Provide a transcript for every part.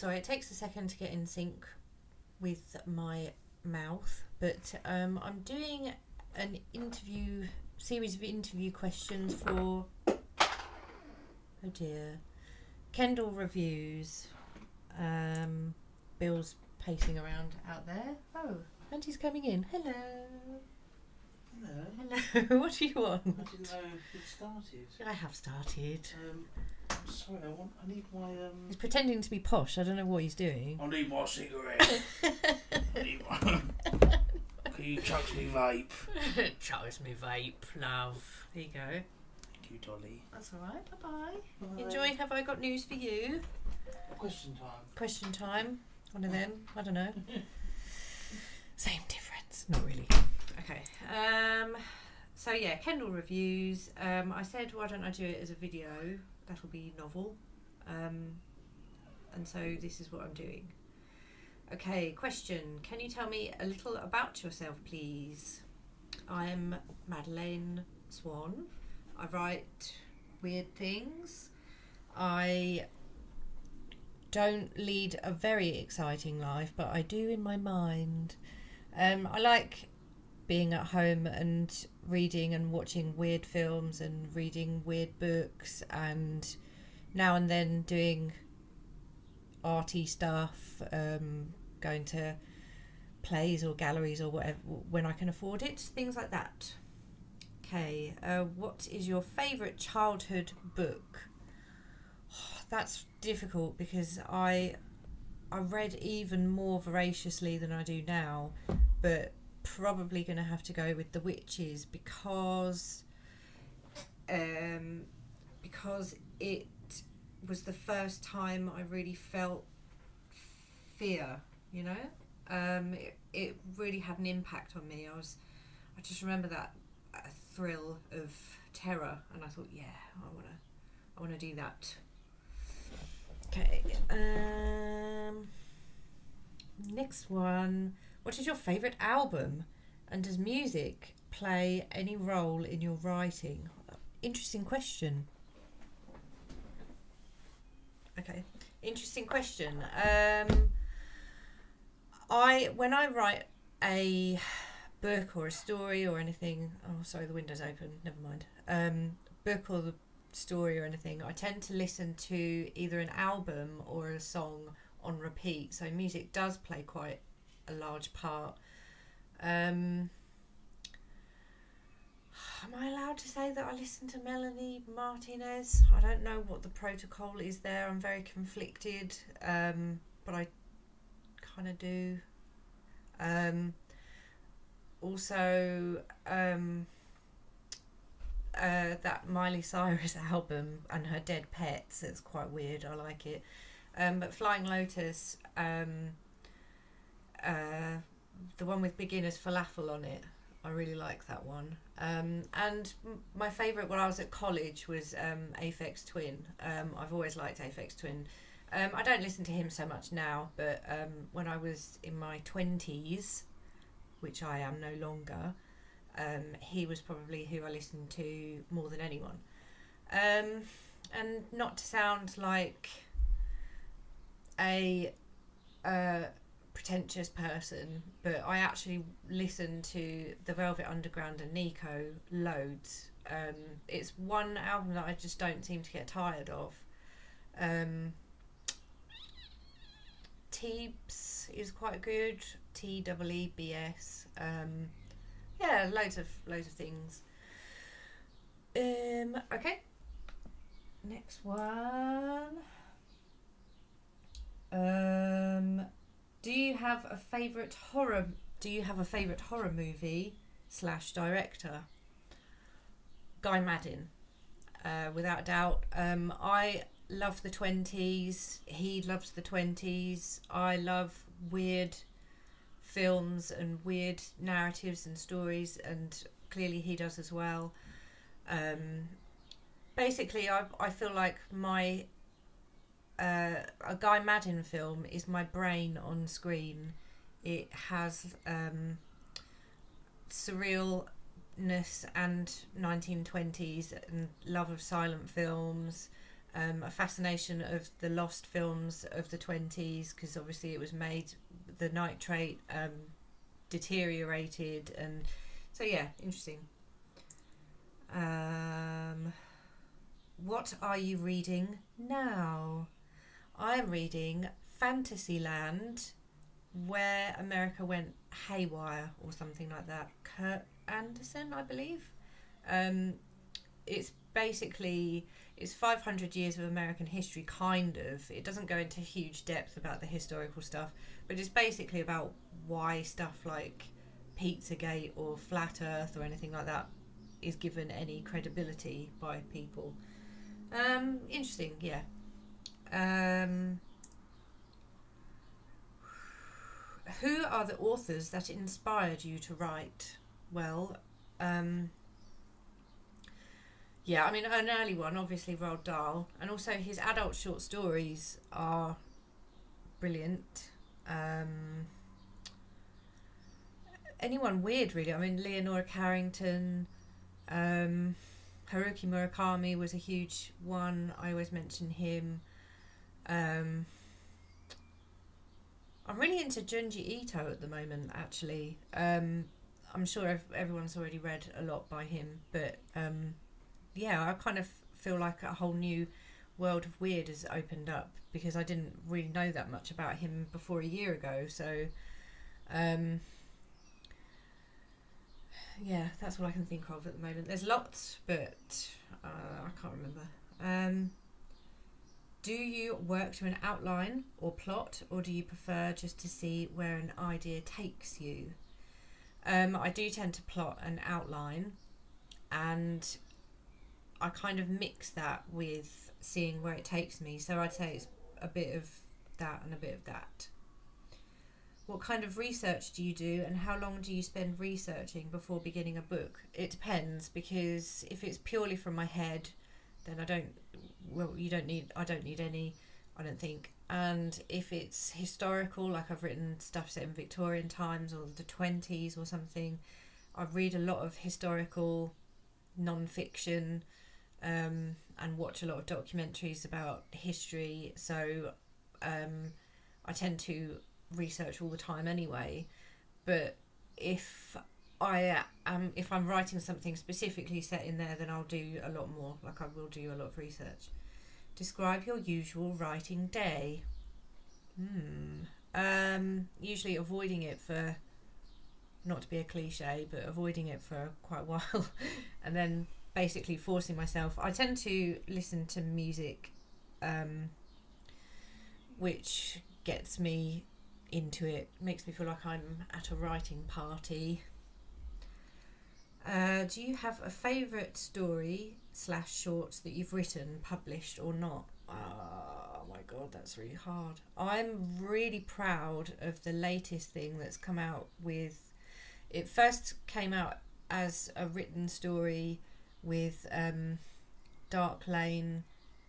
Sorry, it takes a second to get in sync with my mouth, but I'm doing an series of interview questions for, oh dear, Kendall Reviews. Bill's pacing around out there. Oh, and he's coming in. Hello. Hello. What do you want? I didn't know if you'd started. I have started. I'm sorry, I need my He's pretending to be posh. I don't know what he's doing. I need my cigarette. I need one. Can you chuck me vape? Chucks me vape, love. There you go. Thank you, Dolly. That's alright. Bye-bye. Bye. Enjoy. Have I got news for you? Question time. Question time. One of them. I don't know. Same difference. Not really. Okay. So yeah, Kendall Reviews. I said, why don't I do it as a video? That'll be novel. And so this is what I'm doing. Okay, question. Can you tell me a little about yourself, please? I'm Madeleine Swan. I write weird things. I don't lead a very exciting life, but I do in my mind. I like being at home and reading and watching weird films and reading weird books, and now and then doing arty stuff, going to plays or galleries or whatever when I can afford it, things like that. Okay, what is your favourite childhood book? Oh, that's difficult because I read even more voraciously than I do now, but probably going to have to go with The Witches because it was the first time I really felt fear, you know. It really had an impact on me. I just remember that thrill of terror, and I thought, yeah, I wanna do that. Okay. Next one. What is your favourite album, and does music play any role in your writing? Interesting question. Okay, interesting question. When I write a book or a story or anything, oh sorry, the window's open, never mind. Book or the story or anything, I tend to listen to either an album or a song on repeat, so music does play quite a large part. Am I allowed to say that I listen to Melanie Martinez? I don't know what the protocol is there. I'm very conflicted, but I kind of do. Also, that Miley Cyrus album and her Dead Pets, it's quite weird. I like it. But Flying Lotus, the one with Beginner's Falafel on it, I really like that one. And my favourite when I was at college was Aphex Twin. I've always liked Aphex Twin. I don't listen to him so much now, but when I was in my 20s, which I am no longer, he was probably who I listened to more than anyone. And not to sound like a pretentious person, but I actually listen to the Velvet Underground and Nico loads. It's one album that I just don't seem to get tired of. Teebs is quite good. TEEBS. Yeah, loads of things. Okay. Next one. Do you have a favourite horror movie / director? Guy Maddin, without a doubt. I love the 20s. He loves the 20s. I love weird films and weird narratives and stories, and clearly he does as well. Basically, I feel like a Guy Maddin film is my brain on screen. It has surrealness and 1920s and love of silent films, a fascination of the lost films of the 20s, because obviously it was made, the nitrate deteriorated, and so yeah, interesting. What are you reading now? I'm reading Fantasyland, Where America Went Haywire, or something like that. Kurt Anderson, I believe. It's basically, it's 500 years of American history, kind of. It doesn't go into huge depth about the historical stuff, but it's basically about why stuff like Pizzagate or Flat Earth or anything like that is given any credibility by people. Interesting, yeah. Who are the authors that inspired you to write? Well, yeah, I mean, an early one, obviously Roald Dahl, and also his adult short stories are brilliant. Anyone weird, really. I mean, Leonora Carrington, Haruki Murakami was a huge one. I always mention him. I'm really into Junji Ito at the moment, actually. I'm sure everyone's already read a lot by him, but yeah, I kind of feel like a whole new world of weird has opened up, because I didn't really know that much about him before a year ago. So yeah, that's all I can think of at the moment. There's lots, but I can't remember. Do you work to an outline or plot, or do you prefer just to see where an idea takes you? I do tend to plot an outline, and I kind of mix that with seeing where it takes me. So I'd say it's a bit of that and a bit of that. What kind of research do you do, and how long do you spend researching before beginning a book? It depends, because if it's purely from my head, then I don't need any, I don't think. And if it's historical, like I've written stuff set in Victorian times or the 20s or something, I read a lot of historical non-fiction, and watch a lot of documentaries about history. So I tend to research all the time anyway. But if I'm writing something specifically set in there, then I'll do a lot more. Like, I will do a lot of research. Describe your usual writing day. Usually avoiding it for, not to be a cliche, but avoiding it for quite a while, and then basically forcing myself. I tend to listen to music, which gets me into it, makes me feel like I'm at a writing party. Do you have a favourite story / short that you've written, published or not? Oh my god, that's really hard. I'm really proud of the latest thing that's come out with, it first came out as a written story with Dark Lane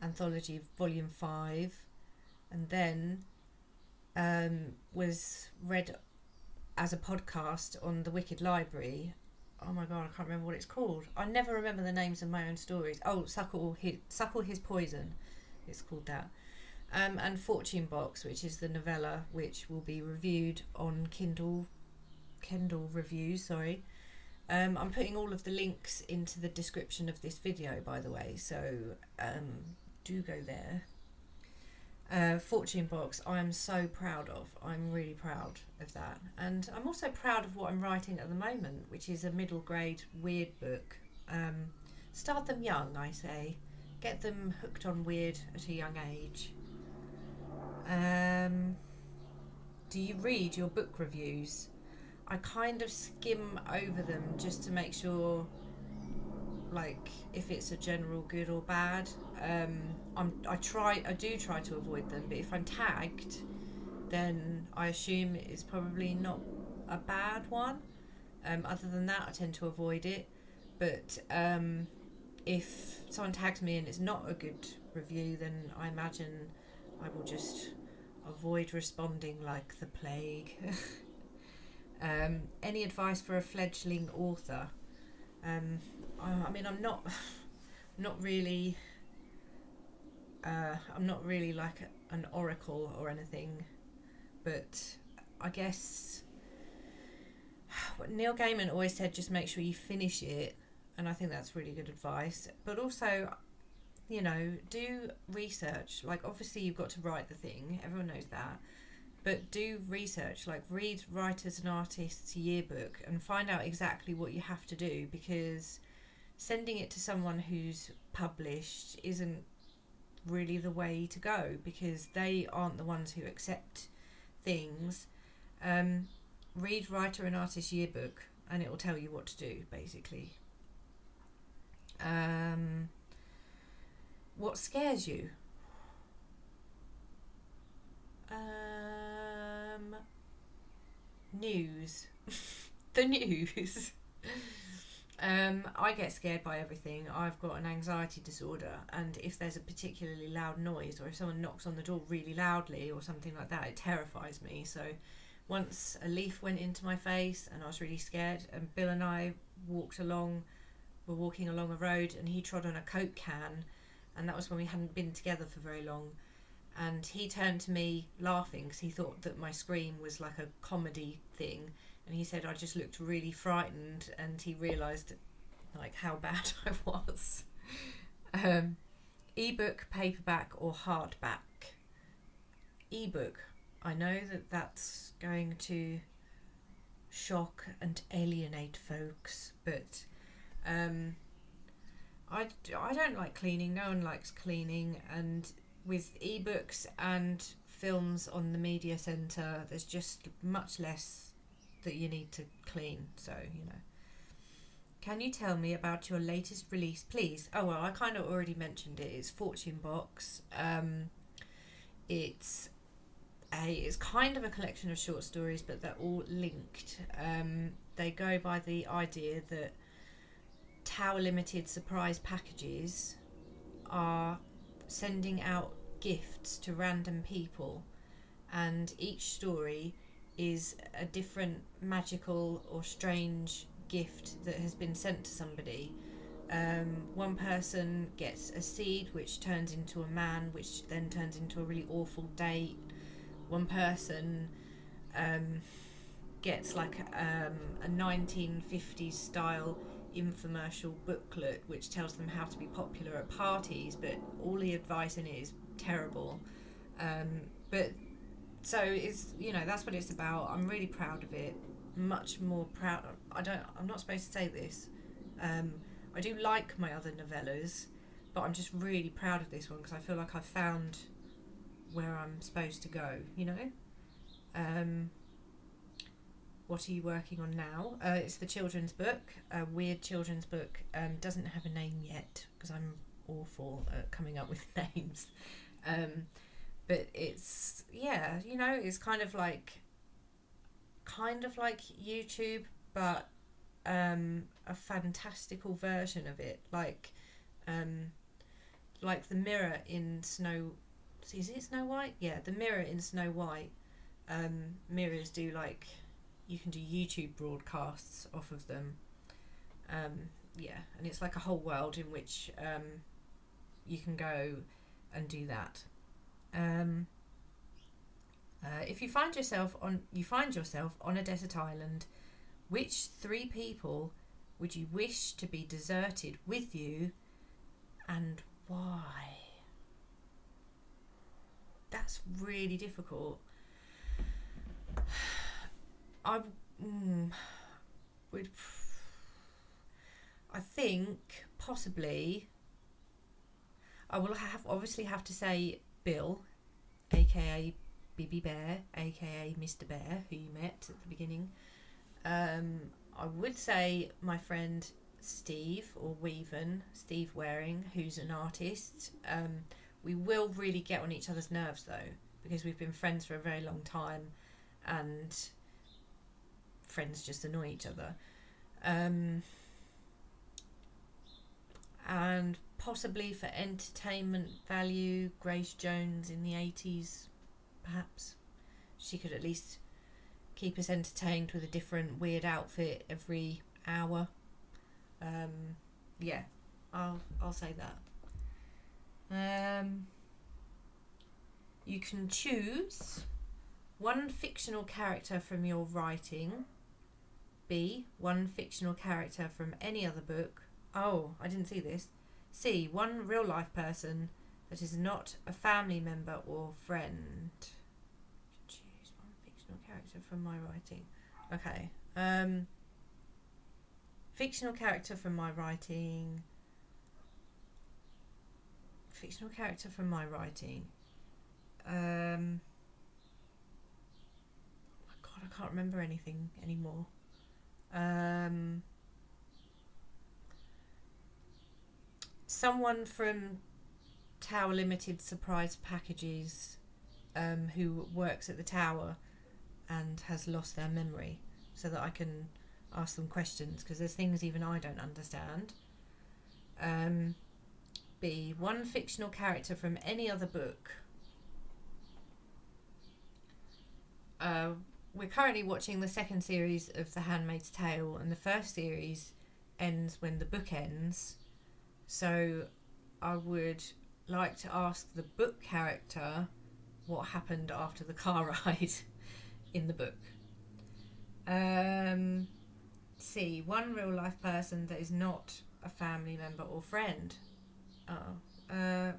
Anthology Volume 5, and then was read as a podcast on the Wicked Library. Oh my god, I can't remember what it's called. I never remember the names of my own stories. Oh, Suckle His Poison, it's called that. And Fortune Box, which is the novella, which will be reviewed on Kendall Reviews, sorry. I'm putting all of the links into the description of this video, by the way, so do go there. Fortune Box, I am so proud of. I'm really proud of that. And I'm also proud of what I'm writing at the moment, which is a middle grade weird book. Start them young, I say. Get them hooked on weird at a young age. Do you read your book reviews? I kind of skim over them just to make sure, like, if it's a general good or bad. I do try to avoid them, but if I'm tagged, then I assume it's probably not a bad one. Other than that, I tend to avoid it. But if someone tags me and it's not a good review, then I imagine I will just avoid responding like the plague. Any advice for a fledgling author? I mean, I'm not really I'm not really like an oracle or anything, but I guess Neil Gaiman always said just make sure you finish it, and I think that's really good advice. But also, you know, do research. Like, obviously you've got to write the thing, everyone knows that, but do research. Like, read Writers and Artists Yearbook and find out exactly what you have to do, because sending it to someone who's published isn't really the way to go, because they aren't the ones who accept things. Read Writer and Artist Yearbook and it will tell you what to do, basically. What scares you? News. The news. I get scared by everything. I've got an anxiety disorder, and if there's a particularly loud noise, or if someone knocks on the door really loudly or something like that, it terrifies me. So once a leaf went into my face and I was really scared, and Bill and I were walking along a road, and he trod on a Coke can, and that was when we hadn't been together for very long, and he turned to me laughing because he thought that my scream was like a comedy thing, and he said I just looked really frightened, and he realised like how bad I was. Ebook, paperback or hardback? Ebook. I know that that's going to shock and alienate folks, but I don't like cleaning. No one likes cleaning, and with ebooks and films on the media centre, there's just much less that you need to clean, so you know. Can you tell me about your latest release, please? Oh well, I kind of already mentioned it. It's Fortune Box. It's kind of a collection of short stories, but they're all linked. They go by the idea that Tower Limited surprise packages are sending out gifts to random people, and each story is a different magical or strange gift that has been sent to somebody. One person gets a seed which turns into a man, which then turns into a really awful date. One person gets like a 1950s style infomercial booklet which tells them how to be popular at parties, but all the advice in it is terrible. But so it's, you know, that's what it's about. I'm really proud of it. Much more proud. I'm not supposed to say this. I do like my other novellas, but I'm just really proud of this one because I feel like I've found where I'm supposed to go, you know. What are you working on now? It's the children's book, a weird children's book. Doesn't have a name yet because I'm awful at coming up with names. But it's, yeah, you know, it's kind of like YouTube, but a fantastical version of it, like the mirror in Snow. Is it Snow White? Yeah, the mirror in Snow White. Mirrors do, like, you can do YouTube broadcasts off of them. Yeah, and it's like a whole world in which you can go and do that. If you find yourself on a desert island, which 3 people would you wish to be deserted with you, and why? That's really difficult. I think possibly I will obviously have to say Bill, aka Bibby Bear, aka Mr. Bear, who you met at the beginning. I would say my friend Steve, or Steve Waring, who's an artist. We will really get on each other's nerves though, because we've been friends for a very long time, and friends just annoy each other. And possibly for entertainment value, Grace Jones in the 80s, perhaps. She could at least keep us entertained with a different weird outfit every hour. Yeah, I'll say that. You can choose one fictional character from your writing. B, one fictional character from any other book. Oh, I didn't see this. C, one real life person that is not a family member or friend. Choose one fictional character from my writing. Okay. Fictional character from my writing. Fictional character from my writing. Oh my god, I can't remember anything anymore. Someone from Tower Limited Surprise Packages who works at the tower and has lost their memory, so that I can ask them questions, because there's things even I don't understand. B, one fictional character from any other book. We're currently watching the second series of The Handmaid's Tale, and the first series ends when the book ends. So I would like to ask the book character what happened after the car ride in the book. C, one real life person that is not a family member or friend.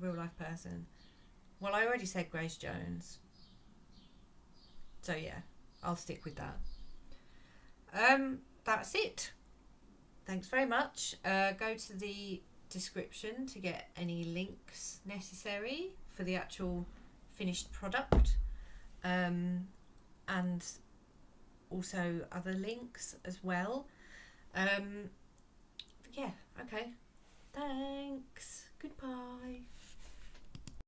Real life person. Well, I already said Grace Jones. So yeah, I'll stick with that. That's it. Thanks very much. Go to the description to get any links necessary for the actual finished product, and also other links as well. Yeah, okay. Thanks. Goodbye.